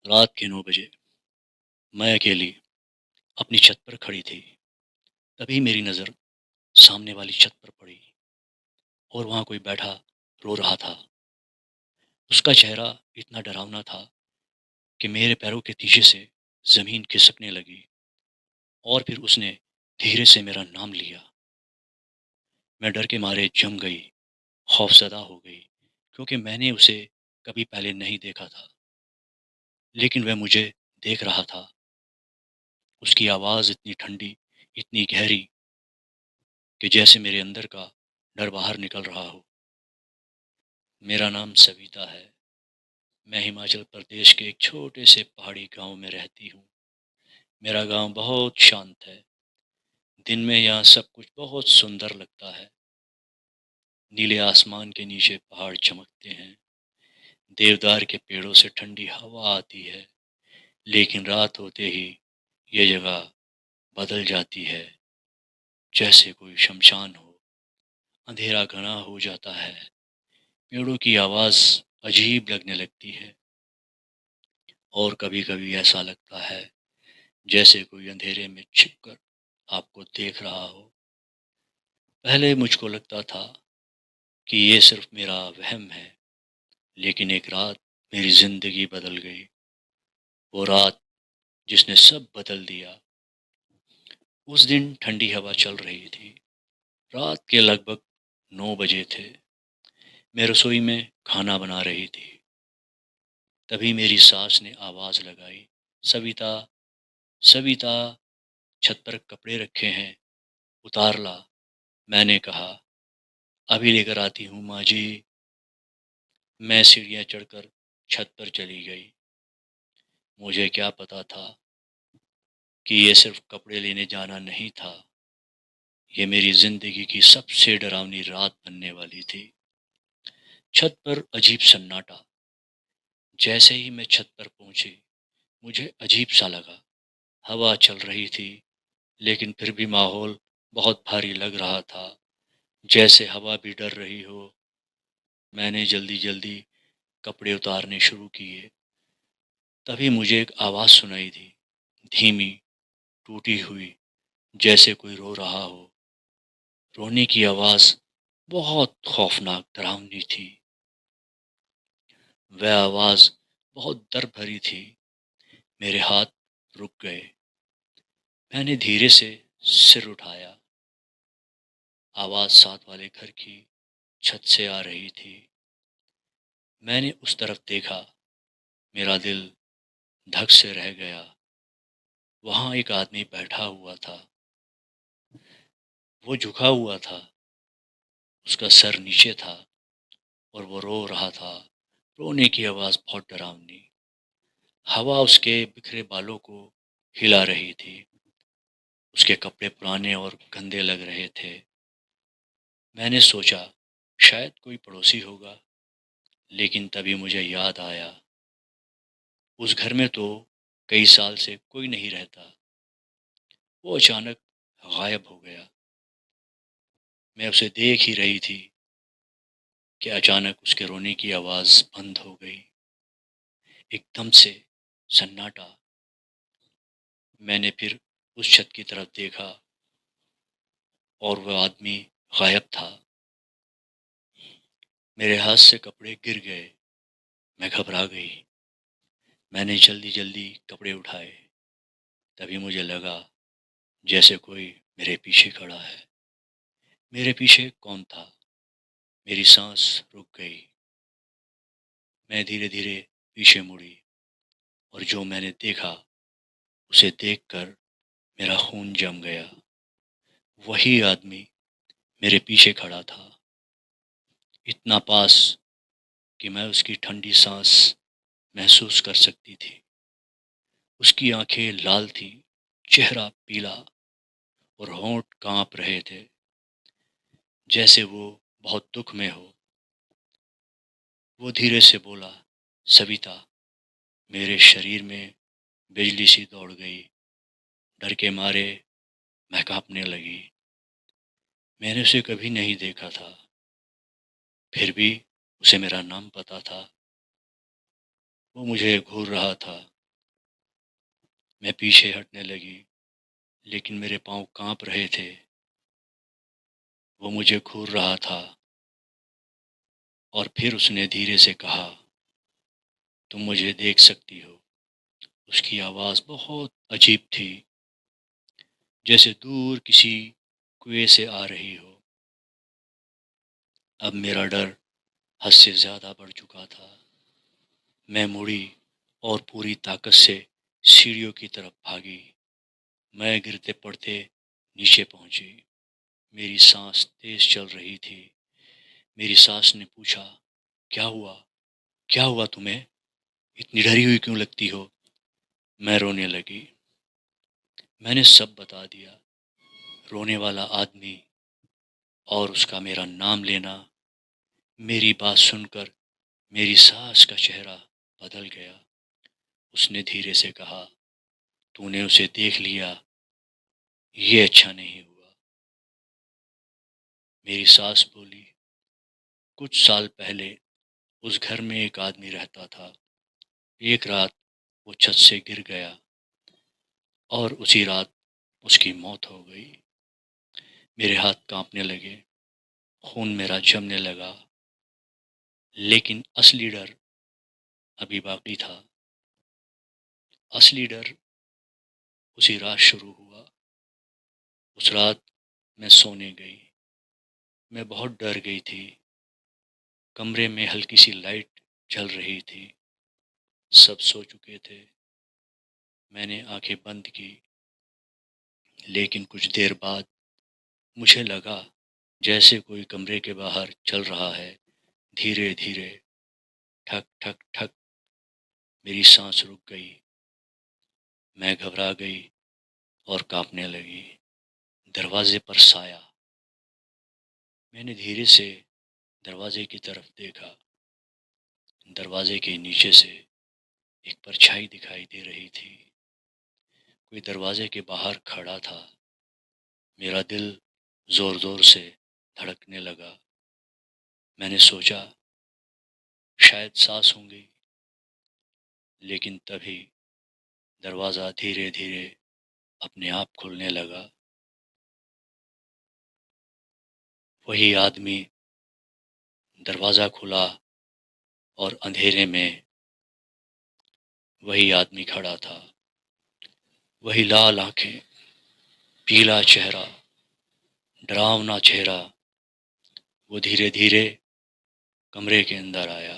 रात के 9 बजे मैं अकेली अपनी छत पर खड़ी थी। तभी मेरी नज़र सामने वाली छत पर पड़ी और वहाँ कोई बैठा रो रहा था। उसका चेहरा इतना डरावना था कि मेरे पैरों के नीचे से ज़मीन खिसकने लगी और फिर उसने धीरे से मेरा नाम लिया। मैं डर के मारे जम गई, खौफज़दा हो गई, क्योंकि मैंने उसे कभी पहले नहीं देखा था। लेकिन वह मुझे देख रहा था। उसकी आवाज़ इतनी ठंडी, इतनी गहरी कि जैसे मेरे अंदर का डर बाहर निकल रहा हो। मेरा नाम सविता है। मैं हिमाचल प्रदेश के एक छोटे से पहाड़ी गांव में रहती हूँ। मेरा गांव बहुत शांत है। दिन में यहाँ सब कुछ बहुत सुंदर लगता है। नीले आसमान के नीचे पहाड़ चमकते हैं। देवदार के पेड़ों से ठंडी हवा आती है। लेकिन रात होते ही ये जगह बदल जाती है, जैसे कोई शमशान हो। अंधेरा घना हो जाता है। पेड़ों की आवाज़ अजीब लगने लगती है और कभी कभी ऐसा लगता है जैसे कोई अंधेरे में छिपकर आपको देख रहा हो। पहले मुझको लगता था कि ये सिर्फ मेरा वहम है, लेकिन एक रात मेरी जिंदगी बदल गई। वो रात जिसने सब बदल दिया। उस दिन ठंडी हवा चल रही थी। रात के लगभग 9 बजे थे। मैं रसोई में खाना बना रही थी। तभी मेरी सास ने आवाज़ लगाई, सविता, सविता, छत पर कपड़े रखे हैं, उतार ला। मैंने कहा, अभी लेकर आती हूँ माँ जी। मैं सीढ़ियाँ चढ़कर छत पर चली गई। मुझे क्या पता था कि ये सिर्फ कपड़े लेने जाना नहीं था। ये मेरी जिंदगी की सबसे डरावनी रात बनने वाली थी। छत पर अजीब सन्नाटा। जैसे ही मैं छत पर पहुंची, मुझे अजीब सा लगा। हवा चल रही थी, लेकिन फिर भी माहौल बहुत भारी लग रहा था, जैसे हवा भी डर रही हो। मैंने जल्दी जल्दी कपड़े उतारने शुरू किए। तभी मुझे एक आवाज़ सुनाई दी, धीमी, टूटी हुई, जैसे कोई रो रहा हो। रोने की आवाज़ बहुत खौफनाक, डरावनी थी। वह आवाज़ बहुत दर्द भरी थी। मेरे हाथ रुक गए। मैंने धीरे से सिर उठाया। आवाज़ साथ वाले घर की छत से आ रही थी। मैंने उस तरफ देखा। मेरा दिल धक से रह गया। वहाँ एक आदमी बैठा हुआ था। वो झुका हुआ था। उसका सर नीचे था और वो रो रहा था। रोने की आवाज़ बहुत डरावनी। हवा उसके बिखरे बालों को हिला रही थी। उसके कपड़े पुराने और गंदे लग रहे थे। मैंने सोचा शायद कोई पड़ोसी होगा, लेकिन तभी मुझे याद आया, उस घर में तो कई साल से कोई नहीं रहता। वो अचानक गायब हो गया। मैं उसे देख ही रही थी कि अचानक उसके रोने की आवाज़ बंद हो गई। एकदम से सन्नाटा। मैंने फिर उस छत की तरफ देखा और वह आदमी गायब था। मेरे हाथ से कपड़े गिर गए। मैं घबरा गई। मैंने जल्दी जल्दी कपड़े उठाए। तभी मुझे लगा जैसे कोई मेरे पीछे खड़ा है। मेरे पीछे कौन था? मेरी सांस रुक गई। मैं धीरे धीरे पीछे मुड़ी और जो मैंने देखा उसे देखकर मेरा खून जम गया। वही आदमी मेरे पीछे खड़ा था, इतना पास कि मैं उसकी ठंडी सांस महसूस कर सकती थी। उसकी आंखें लाल थी, चेहरा पीला और होंठ कांप रहे थे, जैसे वो बहुत दुख में हो। वो धीरे से बोला, सविता। मेरे शरीर में बिजली सी दौड़ गई। डर के मारे मैं कांपने लगी। मैंने उसे कभी नहीं देखा था, फिर भी उसे मेरा नाम पता था। वो मुझे घूर रहा था। मैं पीछे हटने लगी, लेकिन मेरे पाँव काँप रहे थे। वो मुझे घूर रहा था और फिर उसने धीरे से कहा, तुम मुझे देख सकती हो। उसकी आवाज़ बहुत अजीब थी, जैसे दूर किसी कुएं से आ रही हो। अब मेरा डर हद से ज़्यादा बढ़ चुका था। मैं मुड़ी और पूरी ताकत से सीढ़ियों की तरफ भागी। मैं गिरते पड़ते नीचे पहुंची। मेरी सांस तेज चल रही थी। मेरी सास ने पूछा, क्या हुआ? क्या हुआ तुम्हें? इतनी डरी हुई क्यों लगती हो? मैं रोने लगी। मैंने सब बता दिया। रोने वाला आदमी और उसका मेरा नाम लेना। मेरी बात सुनकर मेरी सास का चेहरा बदल गया। उसने धीरे से कहा, तूने उसे देख लिया, ये अच्छा नहीं हुआ। मेरी सास बोली, कुछ साल पहले उस घर में एक आदमी रहता था। एक रात वो छत से गिर गया और उसी रात उसकी मौत हो गई। मेरे हाथ कांपने लगे, खून मेरा जमने लगा। लेकिन असली डर अभी बाकी था। असली डर उसी रात शुरू हुआ। उस रात मैं सोने गई। मैं बहुत डर गई थी। कमरे में हल्की सी लाइट जल रही थी। सब सो चुके थे। मैंने आंखें बंद की, लेकिन कुछ देर बाद मुझे लगा जैसे कोई कमरे के बाहर चल रहा है, धीरे धीरे, ठक ठक ठक। मेरी सांस रुक गई। मैं घबरा गई और कांपने लगी। दरवाजे पर साया। मैंने धीरे से दरवाजे की तरफ देखा। दरवाजे के नीचे से एक परछाई दिखाई दे रही थी। कोई दरवाजे के बाहर खड़ा था। मेरा दिल जोर जोर से धड़कने लगा। मैंने सोचा शायद सास होंगी, लेकिन तभी दरवाज़ा धीरे धीरे अपने आप खुलने लगा। वही आदमी, दरवाज़ा खुला और अंधेरे में वही आदमी खड़ा था। वही लाल आंखें, पीला चेहरा, डरावना चेहरा। वो धीरे धीरे कमरे के अंदर आया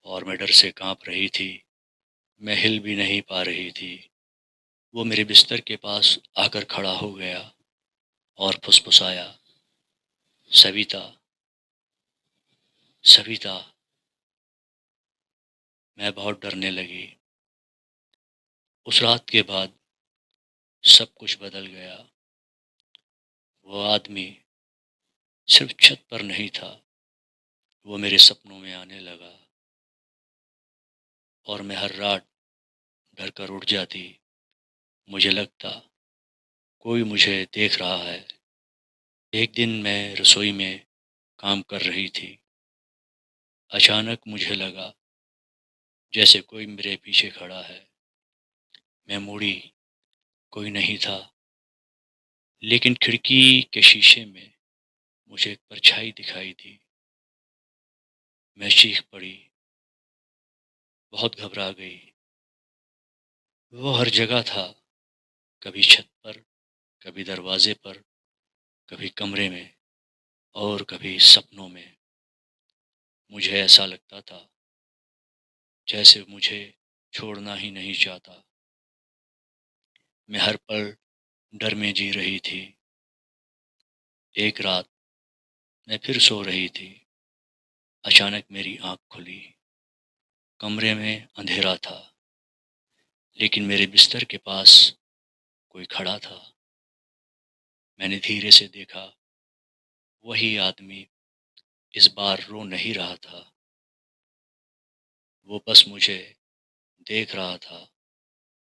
और मैं डर से कांप रही थी। मैं हिल भी नहीं पा रही थी। वो मेरे बिस्तर के पास आकर खड़ा हो गया और फुसफुसाया, सविता, सविता। मैं बहुत डरने लगी। उस रात के बाद सब कुछ बदल गया। वो आदमी सिर्फ छत पर नहीं था, वो मेरे सपनों में आने लगा और मैं हर रात डर कर उठ जाती। मुझे लगता कोई मुझे देख रहा है। एक दिन मैं रसोई में काम कर रही थी। अचानक मुझे लगा जैसे कोई मेरे पीछे खड़ा है। मैं मुड़ी, कोई नहीं था, लेकिन खिड़की के शीशे में मुझे एक परछाई दिखाई दी। मैं चीख पड़ी, बहुत घबरा गई। वो हर जगह था, कभी छत पर, कभी दरवाजे पर, कभी कमरे में और कभी सपनों में। मुझे ऐसा लगता था जैसे मुझे छोड़ना ही नहीं चाहता। मैं हर पल डर में जी रही थी। एक रात मैं फिर सो रही थी। अचानक मेरी आंख खुली। कमरे में अंधेरा था, लेकिन मेरे बिस्तर के पास कोई खड़ा था। मैंने धीरे से देखा, वही आदमी इस बार रो नहीं रहा था। वो बस मुझे देख रहा था।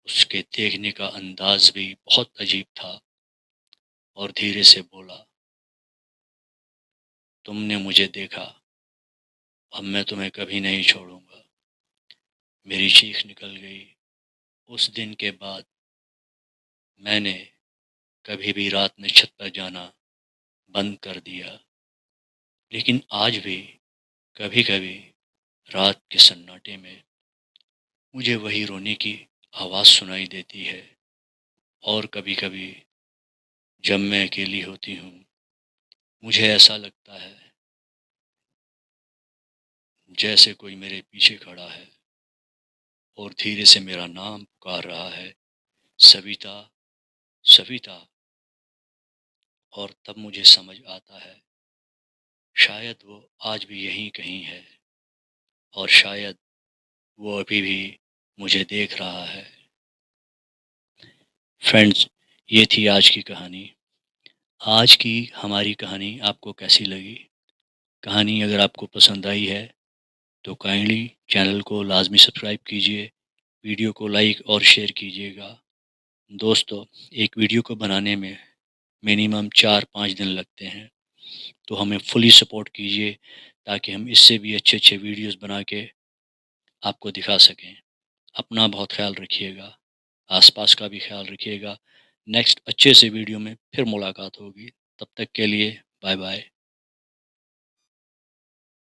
उसके देखने का अंदाज भी बहुत अजीब था और धीरे से बोला, तुमने मुझे देखा, अब मैं तुम्हें कभी नहीं छोड़ूंगा। मेरी चीख निकल गई। उस दिन के बाद मैंने कभी भी रात में छत पर जाना बंद कर दिया। लेकिन आज भी कभी-कभी रात के सन्नाटे में मुझे वही रोने की आवाज़ सुनाई देती है। और कभी-कभी जब मैं अकेली होती हूँ, मुझे ऐसा लगता है जैसे कोई मेरे पीछे खड़ा है और धीरे से मेरा नाम पुकार रहा है, सविता, सविता। और तब मुझे समझ आता है, शायद वो आज भी यहीं कहीं है और शायद वो अभी भी मुझे देख रहा है। फ्रेंड्स, ये थी आज की कहानी। आज की हमारी कहानी आपको कैसी लगी? कहानी अगर आपको पसंद आई है तो काइंडली चैनल को लाजमी सब्सक्राइब कीजिए, वीडियो को लाइक और शेयर कीजिएगा। दोस्तों, एक वीडियो को बनाने में मिनिमम 4-5 दिन लगते हैं, तो हमें फुली सपोर्ट कीजिए ताकि हम इससे भी अच्छे-अच्छे वीडियोस बना के आपको दिखा सकें। अपना बहुत ख्याल रखिएगा, आसपास का भी ख्याल रखिएगा। नेक्स्ट अच्छे से वीडियो में फिर मुलाकात होगी। तब तक के लिए बाय बाय।